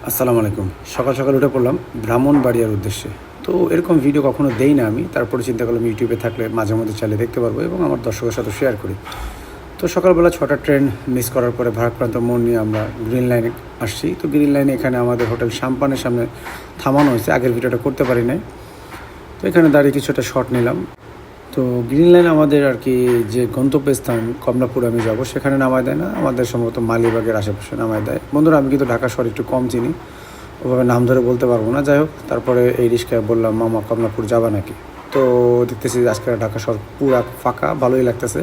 আসসালামু আলাইকুম। সকাল সকাল উঠে পড়লাম ব্রাহ্মণবাড়িয়ার উদ্দেশ্যে। তো এরকম ভিডিও কখনো দেই না আমি। তারপরে চিন্তা করলাম ইউটিউবে থাকলে মাঝে মধ্যে চালিয়ে দেখতে পারবো এবং আমার দর্শকের সাথে শেয়ার করি। তো সকালবেলা ৬টার ট্রেন মিস করার পরে ভারাক্রান্ত মন নিয়ে আমরা গ্রিন লাইনে আসছি। তো গ্রিন লাইনে এখানে আমাদের হোটেল সাম্পানের সামনে থামানো হয়েছে। আগের ভিডিওটা করতে পারি নাই। তো এখানে দাঁড়িয়ে কিছুটা শট নিলাম। তো গ্রিন লাইন আমাদের আর কি যে গন্তব্যস্থান কমলাপুর আমি যাব সেখানে নামায় দেয় না, আমাদের সম্ভবত মালিবাগের আশেপাশে নামায় দেয়। বন্ধুরা, আমি কিন্তু ঢাকা শহর একটু কম চিনি, ওভাবে নাম ধরে বলতে পারবো না। যাই হোক, তারপরে এই রিস্কায় বললাম, মামা কমলাপুর যাবা নাকি? তো দেখতেছি আজকে ঢাকা শহর পুরা ফাঁকা, ভালোই লাগতেছে।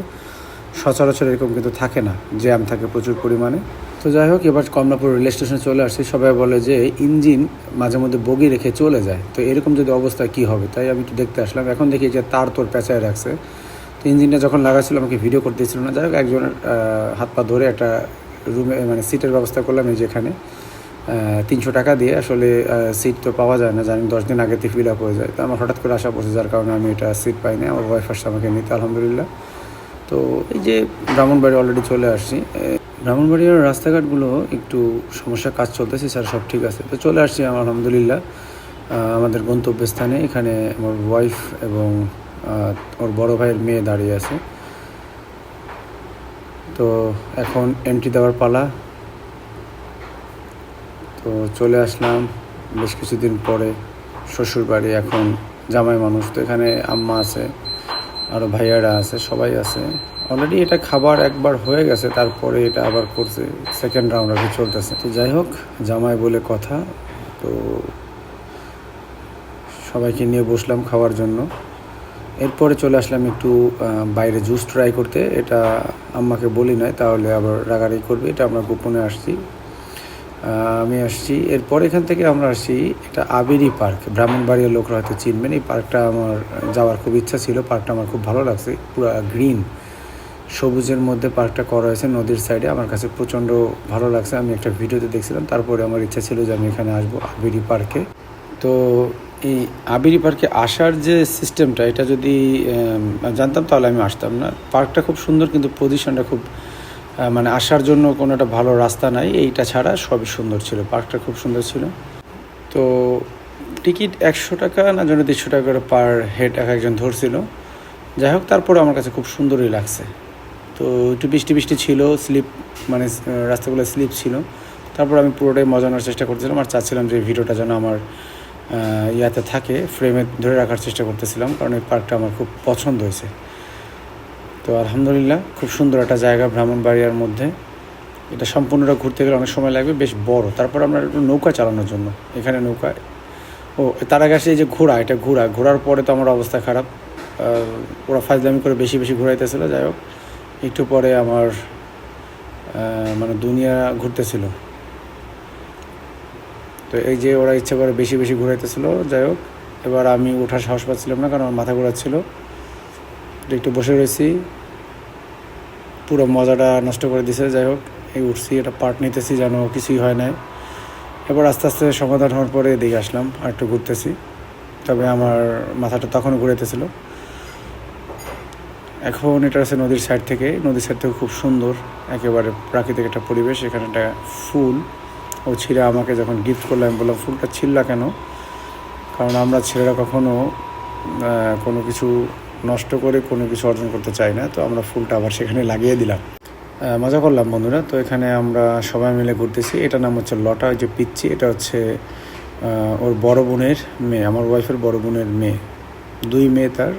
সচরাচর এরকম কিন্তু থাকে না, জ্যাম থাকে প্রচুর পরিমাণে। তো যাই হোক, এবার কমলাপুর রেল স্টেশনে চলে আসছি। সবাই বলে যে ইঞ্জিন মাঝে মধ্যে বগি রেখে চলে যায়, তো এরকম যদি অবস্থা কী হবে, তাই আমি একটু দেখতে আসলাম। এখন দেখি যে তার তোর পেঁচায় রাখছে। তো ইঞ্জিনটা যখন লাগাচ্ছিল আমাকে ভিডিও করতে দিচ্ছিল না। যাই হোক, একজনের হাত পা ধরে একটা রুমে মানে সিটের ব্যবস্থা করলাম। এই যেখানে ৩০০ টাকা দিয়ে আসলে সিট তো পাওয়া যায় না, জানি 10 দিন আগে থেকে ফিল আপ হয়ে যায়। তো আমার হঠাৎ করে আসা পড়ছে, যার কারণে আমি এটা সিট পাই না। আমার ওয়াইফ আসছে আমাকে নিতে, আলহামদুলিল্লাহ। তো এই যে ব্রাহ্মণবাড়ি অলরেডি চলে আসছি। ব্রাহ্মণবাড়িয়ার রাস্তাঘাটগুলো একটু সমস্যা, কাজ চলতেছে, স্যার সব ঠিক আছে। তো চলে আসছি আমার আলহামদুলিল্লাহ আমাদের গন্তব্যস্থানে। এখানে আমার ওয়াইফ এবং ওর বড় ভাইয়ের মেয়ে দাঁড়িয়ে আছে। তো এখন এন্ট্রি দেওয়ার পালা। তো চলে আসলাম বেশ কিছুদিন পরে শ্বশুরবাড়ি। এখন জামাই মানুষ, তো এখানে আম্মা আছে, আরও ভাইয়ারা আছে, সবাই আছে। অলরেডি এটা খাবার একবার হয়ে গেছে, তারপরে এটা আবার করছে, সেকেন্ড রাউন্ড আর কি চলতেছে। তো যাই হোক, জামাই বলে কথা। তো সবাইকে নিয়ে বসলাম খাওয়ার জন্য। এরপরে চলে আসলাম একটু বাইরে জুস ট্রাই করতে। এটা আম্মাকে বলি নাই, তাহলে আবার রাগারাগি করবে। এটা আমরা গোপনে আসছি, আমি আসছি। এরপর এখান থেকে আমরা আসছি, এটা আবেরি পার্ক। ব্রাহ্মণবাড়িয়ার লোকরা হয়তো চিনবেন। এই পার্কটা আমার যাওয়ার খুব ইচ্ছা ছিল। পার্কটা আমার খুব ভালো লাগছে, পুরো গ্রিন সবুজের মধ্যে পার্কটা করা হয়েছে নদীর সাইডে। আমার কাছে প্রচণ্ড ভালো লাগছে। আমি একটা ভিডিওতে দেখছিলাম, তারপরে আমার ইচ্ছা ছিল যে আমি এখানে আসবো আবেরি পার্কে। তো এই আবেরি পার্কে আসার যে সিস্টেমটা, এটা যদি জানতাম তাহলে আমি আসতাম না। পার্কটা খুব সুন্দর, কিন্তু পজিশনটা খুব মানে আসার জন্য কোনো একটা ভালো রাস্তা নাই। এইটা ছাড়া সবই সুন্দর ছিল, পার্কটা খুব সুন্দর ছিল। তো টিকিট 100 টাকা না যেন 150 টাকা করে পার হেড এক একজন ধরছিল। যাই হোক, তারপরে আমার কাছে খুব সুন্দরই লাগছে। তো একটু বৃষ্টি বৃষ্টি ছিল, স্লিপ মানে রাস্তাগুলো স্লিপ ছিল। তারপর আমি পুরোটাই মজা নেওয়ার চেষ্টা করতেছিলাম, আর চাচ্ছিলাম যে ভিডিওটা যেন আমার ইয়াতে থাকে, ফ্রেমে ধরে রাখার চেষ্টা করতেছিলাম, কারণ এই পার্কটা আমার খুব পছন্দ হয়েছে। তো আলহামদুলিল্লাহ, খুব সুন্দর একটা জায়গা ব্রাহ্মণবাড়িয়ার মধ্যে। এটা সম্পূর্ণটা ঘুরতে গেলে অনেক সময় লাগবে, বেশ বড়। তারপর আমরা একটু নৌকা চালানোর জন্য এখানে নৌকা। তার আগে আসে এই যে ঘোড়া, এটা ঘোরার পরে তো আমার অবস্থা খারাপ। ওরা ফাজলামি করে বেশি বেশি ঘুরাইতেছিল। যাই হোক, একটু পরে আমার মানে দুনিয়া ঘুরতেছিল। তো এই যে ওরা ইচ্ছে করে বেশি বেশি ঘুরাইতেছিল। যাই হোক, এবার আমি ওঠার সাহস পাচ্ছিলাম না, কারণ আমার মাথা ঘোরাচ্ছিল। একটু বসে রয়েছি, পুরো মজাটা নষ্ট করে দিছে। যাই হোক, এই উঠছি, এটা পার্ট নিতেছি যেন কিছুই হয় নাই। এবার আস্তে আস্তে সমাধান হওয়ার পরে এদিকে আসলাম, আর একটু ঘুরতেছি। তবে আমার মাথাটা তখনও ঘুরাইতেছিল। এখন এটা আছে নদীর সাইড থেকে খুব সুন্দর, একেবারে প্রাকৃতিক একটা পরিবেশ। এখানে একটা ফুল ও ছিঁড়ে আমাকে যখন গিফট করলো, আমি বললাম ফুলটা ছিঁড়লা কেন? কারণ আমরা ছেলেরা কখনো কোনো কিছু নষ্ট করে কোনো কিছু অর্জন করতে চাই না। তো আমরা ফুলটা আবার সেখানে লাগিয়ে দিলাম। মজা করলাম বন্ধুরা। তো এখানে আমরা সবাই মিলে ঘুরতেছি। এটার নাম হচ্ছে লটা, ওই যে পিচ্ছি, এটা হচ্ছে ওর বড় বোনের মেয়ে, আমার ওয়াইফের বড় বোনের মেয়ে। 2 মেয়ে তার,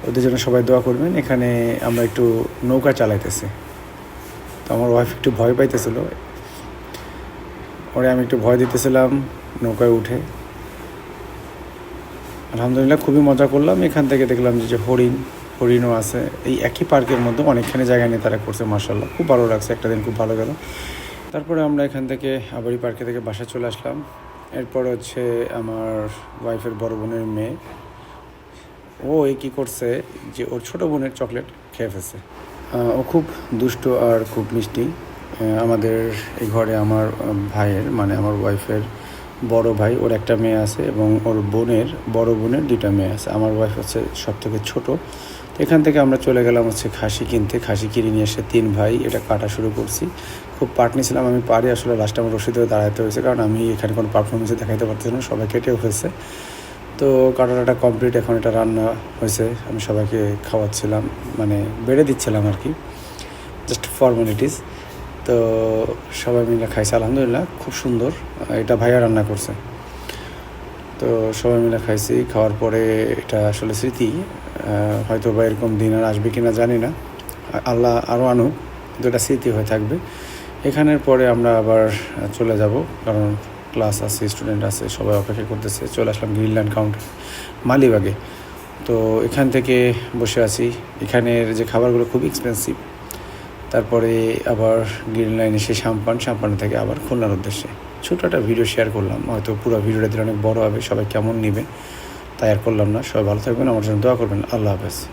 ওদের জন্য সবাই দোয়া করবেন। এখানে আমরা একটু নৌকা চালাইতেছি। তো আমার ওয়াইফ একটু ভয় পাইতেছিল, ওরে আমি একটু ভয় দিতেছিলাম নৌকায় উঠে। আলহামদুলিল্লাহ, খুবই মজা করলাম। এখান থেকে দেখলাম যে হরিণও আছে। এই একই পার্কের মধ্যে অনেকখানি জায়গা নিয়ে তারা করছে, মার্শাল্লাহ, খুব ভালো লাগছে। একটা দিন খুব ভালো গেল। তারপরে আমরা এখান থেকে আবারই পার্কে থেকে বাসায় চলে আসলাম। এরপর হচ্ছে আমার ওয়াইফের বড় বোনের মেয়ে, ও কী করছে যে ওর ছোটো বোনের চকলেট খেয়ে ফেলছে। ও খুব দুষ্ট আর খুব মিষ্টি। আমাদের এই ঘরে আমার ভাইয়ের মানে আমার ওয়াইফের বড় ভাই, ওর একটা মেয়ে আছে, এবং ওর বড় বোনের 2টা মেয়ে আছে। আমার ওয়াইফ হচ্ছে সব থেকে ছোটো। তো এখান থেকে আমরা চলে গেলাম হচ্ছে খাসি কিনতে। খাসি কিনে নিয়ে এসে 3 ভাই এটা কাটা শুরু করছি। খুব পাট নিয়েছিলাম, আমি পারি আসলে লাস্টে আমার রশি ধরে দাঁড়াতে হয়েছে, কারণ আমি এখানে কোনো পারফরমেন্সে দেখাইতে পারতেছিলাম, সবাই কেটেও হয়েছে। তো কাটাটা কমপ্লিট, এখন এটা রান্না হয়েছে, আমি সবাইকে খাওয়াচ্ছিলাম, মানে বেড়ে দিচ্ছিলাম আর কি, জাস্ট ফর্মালিটিস। তো সবাই মিলে খাইছে, আলহামদুলিল্লাহ খুব সুন্দর। এটা ভাইয়া রান্না করছে। তো সবাই মিলে খাইছি। খাওয়ার পরে এটা আসলে স্মৃতি, হয়তো বা এরকম দিন আর আসবে কি না জানি না, আল্লাহ আরও আনুক, কিন্তু এটা স্মৃতি হয়ে থাকবে। এখানের পরে আমরা আবার চলে যাব, কারণ ক্লাস আছে, স্টুডেন্ট আছে, সবাই অপেক্ষা করতেছে। চলে আসলাম গ্রিনল্যান্ড কাউন্টার মালিবাগে। তো এখান থেকে বসে আছি। এখানের যে খাবারগুলো খুব এক্সপেন্সিভ। তারপরে আবার গ্রিন লাইনে এসে সাম্পান থেকে আবার খুলনার উদ্দেশ্যে ছোটো একটা ভিডিও শেয়ার করলাম। হয়তো পুরো ভিডিওটা দিলে অনেক বড় হবে, সবাই কেমন নেবে তাই আর করলাম না। সবাই ভালো থাকবেন, আমার জন্য দোয়া করবেন। আল্লাহ হাফেজ।